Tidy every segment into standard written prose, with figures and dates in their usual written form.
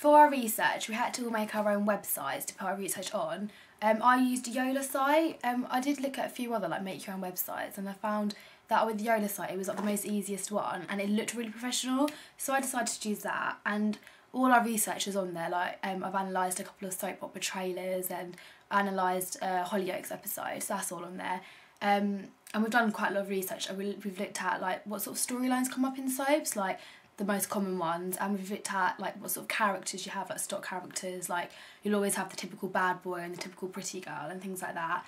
For our research, we had to all make our own websites to put our research on. I used Yola site. I did look at a few other like make your own websites, and I found that with Yola site it was like the most easiest one, and it looked really professional. So I decided to use that, and all our research is on there. Like I've analysed a couple of soap opera trailers and analysed Hollyoaks episode, so that's all on there. And we've done quite a lot of research, and we've looked at like what sort of storylines come up in soaps, like the most common ones, and we've looked at like what sort of characters you have, like stock characters, like you'll always have the typical bad boy and the typical pretty girl and things like that.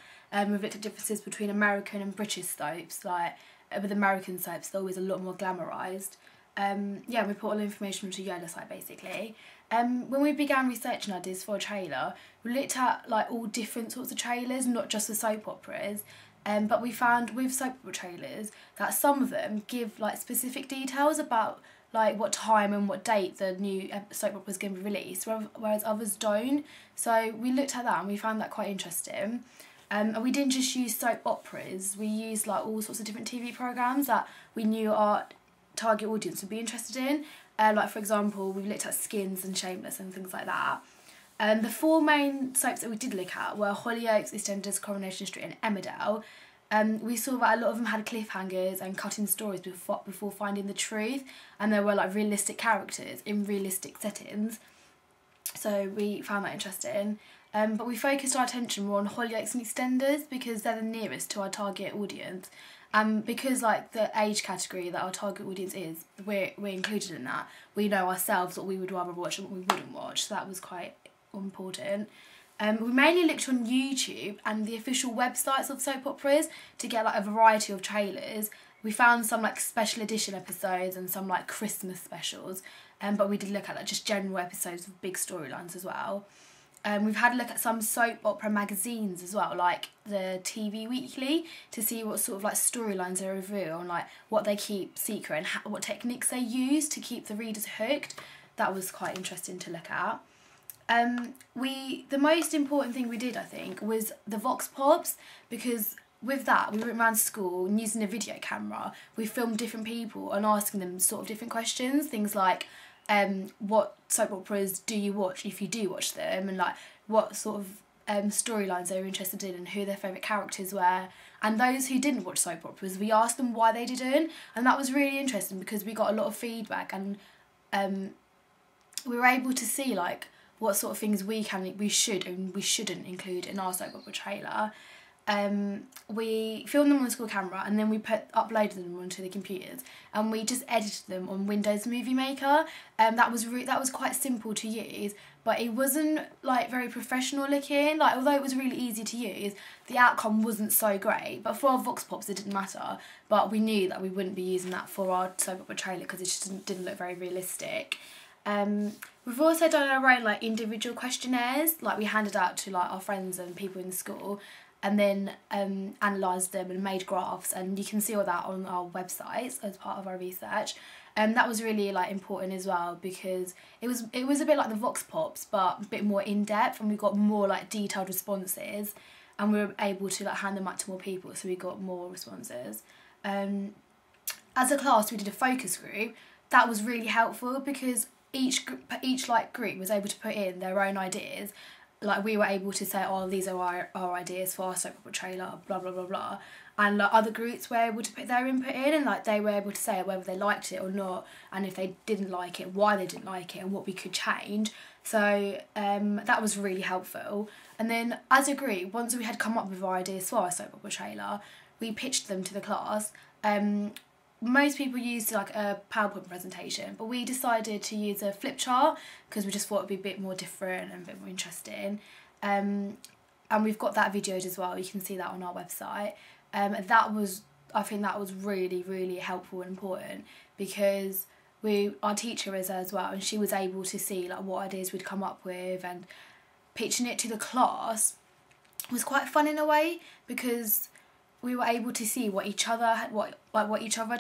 We've looked at differences between American and British soaps, like with American soaps they're always a lot more glamorised. Yeah, we put all the information onto Yola site basically. When we began researching ideas for a trailer, we looked at like all different sorts of trailers, not just the soap operas. But we found with soap opera trailers that some of them give like specific details about like what time and what date the new soap opera is going to be released, whereas others don't. So we looked at that and we found that quite interesting. And we didn't just use soap operas, we used like all sorts of different TV programmes that we knew our target audience would be interested in. Like for example, we looked at Skins and Shameless and things like that. The four main soaps that we did look at were Hollyoaks, EastEnders, Coronation Street and Emmerdale. We saw that a lot of them had cliffhangers and cut-in stories before finding the truth, and there were like realistic characters in realistic settings, so we found that interesting. But we focused our attention more on Hollyoaks and EastEnders because they're the nearest to our target audience, and because like the age category that our target audience is, we're included in that. We know ourselves what we would rather watch and what we wouldn't watch, so that was quite important. We mainly looked on YouTube and the official websites of soap operas to get like a variety of trailers. We found some like special edition episodes and some like Christmas specials, but we did look at like just general episodes with big storylines as well. We've had a look at some soap opera magazines as well, like the TV Weekly, to see what sort of like storylines they reveal and like what they keep secret and what techniques they use to keep the readers hooked. That was quite interesting to look at. The most important thing we did, I think, was the Vox Pops, because with that we went around school and using a video camera, we filmed different people and asking them sort of different questions, things like what soap operas do you watch if you do watch them, and like what sort of storylines they were interested in and who their favourite characters were. And those who didn't watch soap operas, we asked them why they didn't, and that was really interesting because we got a lot of feedback, and we were able to see like what sort of things we should and we shouldn't include in our soap opera trailer. We filmed them on the school camera and then we uploaded them onto the computers, and we just edited them on Windows Movie Maker. That was quite simple to use, but it wasn't like very professional looking. Like although it was really easy to use, the outcome wasn't so great. But for our Vox Pops it didn't matter, but we knew that we wouldn't be using that for our soap opera trailer because it just didn't look very realistic. We've also done our own like individual questionnaires, like we handed out to like our friends and people in school, and then analysed them and made graphs, and you can see all that on our websites as part of our research. That was really like important as well because it was a bit like the Vox Pops but a bit more in depth, and we got more like detailed responses, and we were able to like hand them out to more people, so we got more responses. As a class we did a focus group. That was really helpful because each group was able to put in their own ideas. Like we were able to say, oh, these are our ideas for our soap opera trailer, blah blah blah blah, and like other groups were able to put their input in, and like they were able to say whether they liked it or not, and if they didn't like it, why they didn't like it, and what we could change. So that was really helpful. And then as a group, once we had come up with our ideas for our soap opera trailer, we pitched them to the class. Most people used like a PowerPoint presentation, but we decided to use a flip chart because we just thought it'd be a bit more different and a bit more interesting. And we've got that videoed as well. You can see that on our website. I think that was really, really helpful and important because our teacher was there as well, and she was able to see like what ideas we'd come up with, and pitching it to the class was quite fun in a way because we were able to see what each other had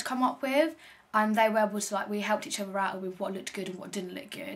come up with, and they were able to we helped each other out with what looked good and what didn't look good.